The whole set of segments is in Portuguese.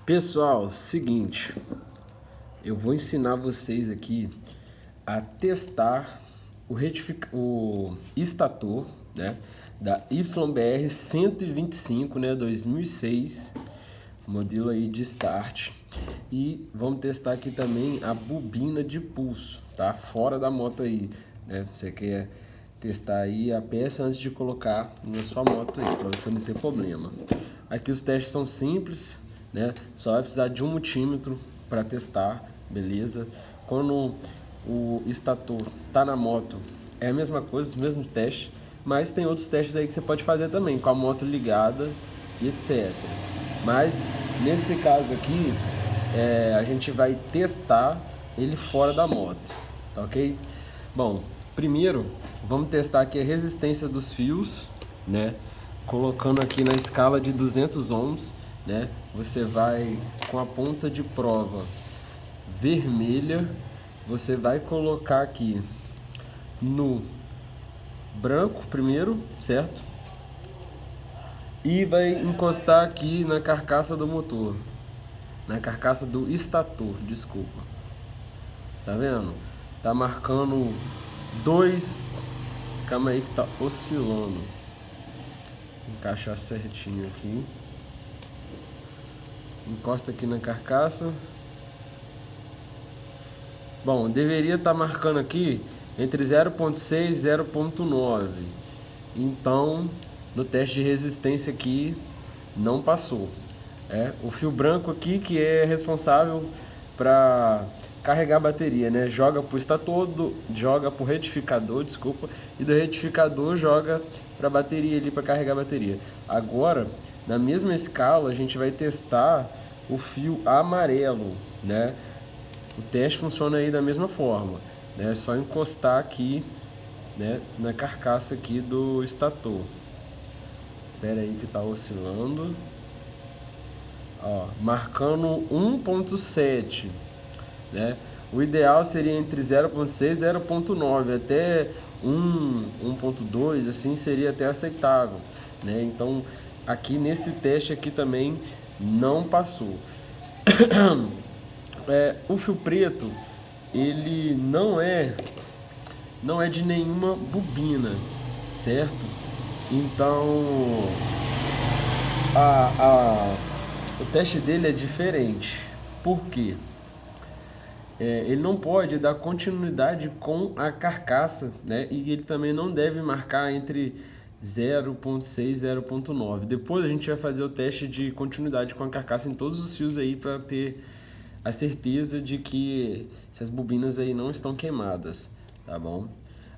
Pessoal, seguinte, eu vou ensinar vocês aqui a testar o estator, né, da YBR 125, né, 2006, modelo aí de start. E vamos testar aqui também a bobina de pulso, tá? Fora da moto aí, né? Você quer testar aí a peça antes de colocar na sua moto aí, para você não ter problema. Aqui os testes são simples, né? Só vai precisar de um multímetro para testar, beleza? Quando o estator tá na moto, é a mesma coisa, os mesmos testes, mas tem outros testes aí que você pode fazer também, com a moto ligada e etc. Mas nesse caso aqui, a gente vai testar ele fora da moto, tá ok? Bom, primeiro vamos testar aqui a resistência dos fios, né? Colocando aqui na escala de 200 ohms, né? Você vai com a ponta de prova vermelha, você vai colocar aqui no branco primeiro, certo? E vai encostar aqui na carcaça do motor, na carcaça do estator, desculpa. Tá vendo? Tá marcando dois. Calma aí que tá oscilando. Encaixar certinho aqui. Encosta aqui na carcaça. Bom, deveria estar marcando aqui entre 0.6 e 0.9. Então, no teste de resistência aqui, não passou. O fio branco aqui que é responsável para carregar a bateria, né? Joga para o estator, joga para o retificador, desculpa, e do retificador joga para a bateria ali para carregar a bateria. Agora, na mesma escala, a gente vai testar o fio amarelo, né? O teste funciona aí da mesma forma, né? É só encostar aqui, né, na carcaça aqui do estator. Espera aí que tá oscilando. Ó, marcando 1.7, né? O ideal seria entre 0.6 e 0.9, até 1.2, assim seria até aceitável, né? Então, aqui nesse teste aqui também não passou. O fio preto, ele não é de nenhuma bobina, certo? Então, o teste dele é diferente. Por quê? Ele não pode dar continuidade com a carcaça, né? E ele também não deve marcar entre 0.6 e 0.9. Depois a gente vai fazer o teste de continuidade com a carcaça em todos os fios aí para ter a certeza de que essas bobinas aí não estão queimadas, tá bom?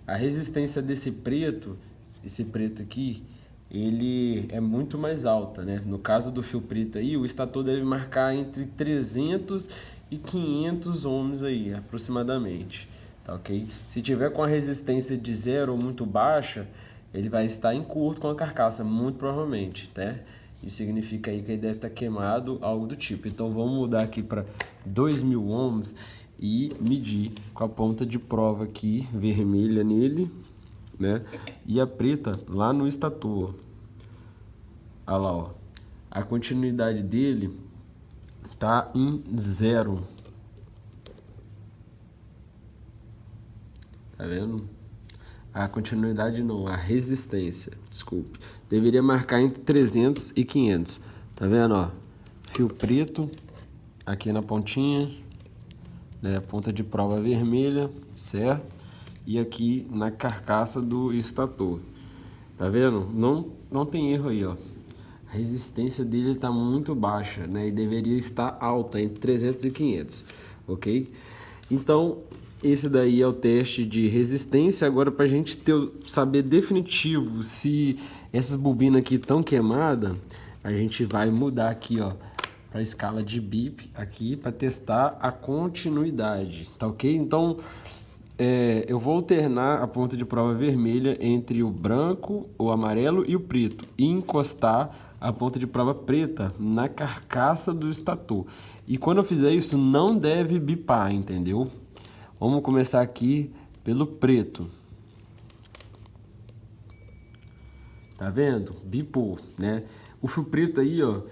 A resistência desse preto, esse preto aqui, ele é muito mais alta, né? No caso do fio preto aí, o estator deve marcar entre 300 e 500 ohms aí, aproximadamente, tá ok? Se tiver com a resistência de zero ou muito baixa, ele vai estar em curto com a carcaça, muito provavelmente, né? Isso significa aí que ele deve estar queimado, algo do tipo. Então vamos mudar aqui para 2000 ohms e medir com a ponta de prova aqui, vermelha nele, né? E a preta lá no estator. Olha lá, ó. A continuidade dele tá em 0. Tá vendo? A continuidade não, a resistência, desculpe. Deveria marcar entre 300 e 500. Tá vendo, ó? Fio preto aqui na pontinha, né? Ponta de prova vermelha, certo? E aqui na carcaça do estator. Tá vendo? Não tem erro aí, ó. A resistência dele está muito baixa, né? E deveria estar alta, entre 300 e 500, ok? Então, esse daí é o teste de resistência. Agora, para a gente saber definitivo se essas bobinas aqui estão queimadas, a gente vai mudar aqui, ó, para a escala de BIP aqui para testar a continuidade, tá ok? Então, eu vou alternar a ponta de prova vermelha entre o branco, o amarelo e o preto e encostar a ponta de prova preta na carcaça do estator. E quando eu fizer isso, não deve bipar, entendeu? Vamos começar aqui pelo preto. Tá vendo? Bipou, né? O fio preto aí, ó,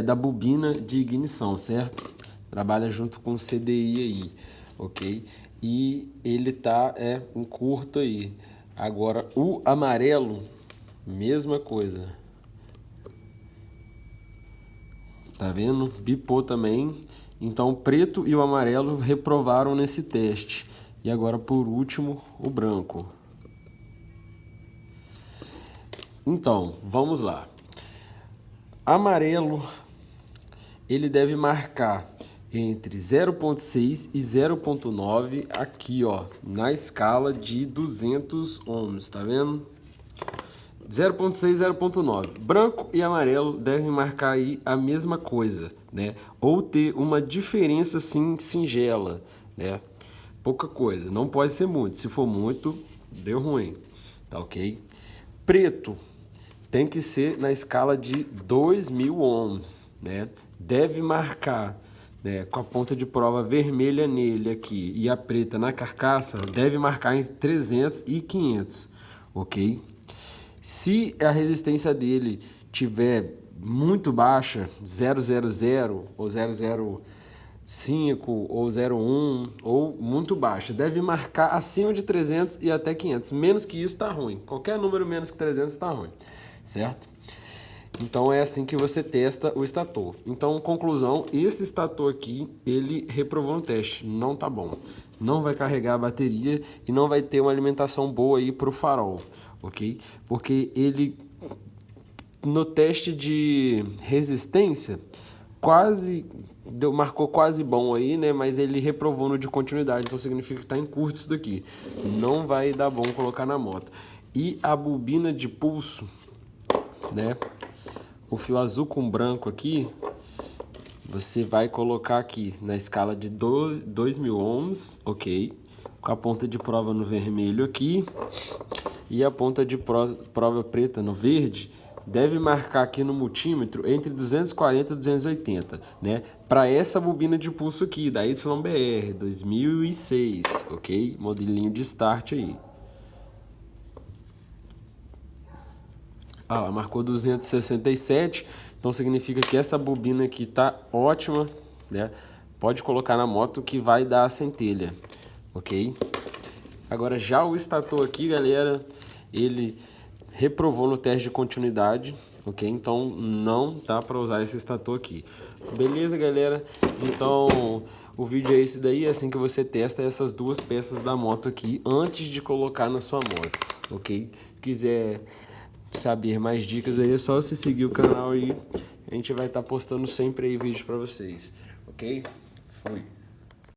da bobina de ignição, certo? Trabalha junto com o CDI aí, ok? E ele tá um curto aí. Agora o amarelo, mesma coisa. Tá vendo? Bipou também. Então o preto e o amarelo reprovaram nesse teste. E agora por último o branco. Então, vamos lá. Amarelo, ele deve marcar entre 0,6 e 0,9 aqui, ó, na escala de 200 ohms, tá vendo? 0,6 e 0,9. Branco e amarelo devem marcar aí a mesma coisa, né? Ou ter uma diferença assim singela, né? Pouca coisa, não pode ser muito. Se for muito, deu ruim, tá ok? Preto tem que ser na escala de 2000 ohms, né? Deve marcar, né, com a ponta de prova vermelha nele aqui e a preta na carcaça, deve marcar entre 300 e 500, ok? Se a resistência dele tiver muito baixa, 000 ou 005 ou 01 ou muito baixa, deve marcar acima de 300 e até 500. Menos que isso está ruim. Qualquer número menos que 300 está ruim, certo? Então é assim que você testa o estator. Então, conclusão, esse estator aqui, ele reprovou no teste, não tá bom. Não vai carregar a bateria e não vai ter uma alimentação boa aí pro farol, ok? Porque ele, no teste de resistência, marcou quase bom aí, né? Mas ele reprovou no de continuidade, então significa que tá em curto isso daqui. Não vai dar bom colocar na moto. E a bobina de pulso, né? O fio azul com branco aqui, você vai colocar aqui na escala de 2000 ohms, ok? Com a ponta de prova no vermelho aqui e a ponta de prova preta no verde, deve marcar aqui no multímetro entre 240 e 280, né? Para essa bobina de pulso aqui, da YBR 2006, ok? Modelinho de start aí. Ela marcou 267, então significa que essa bobina aqui tá ótima, né? Pode colocar na moto que vai dar a centelha, ok? Agora já o estator aqui, galera, ele reprovou no teste de continuidade, ok? Então não dá para usar esse estator aqui. Beleza, galera? Então o vídeo é esse daí, é assim que você testa essas duas peças da moto aqui antes de colocar na sua moto, ok? Se quiser saber mais dicas aí, é só você seguir o canal aí. A gente vai estar postando sempre aí vídeos para vocês, ok? Fui.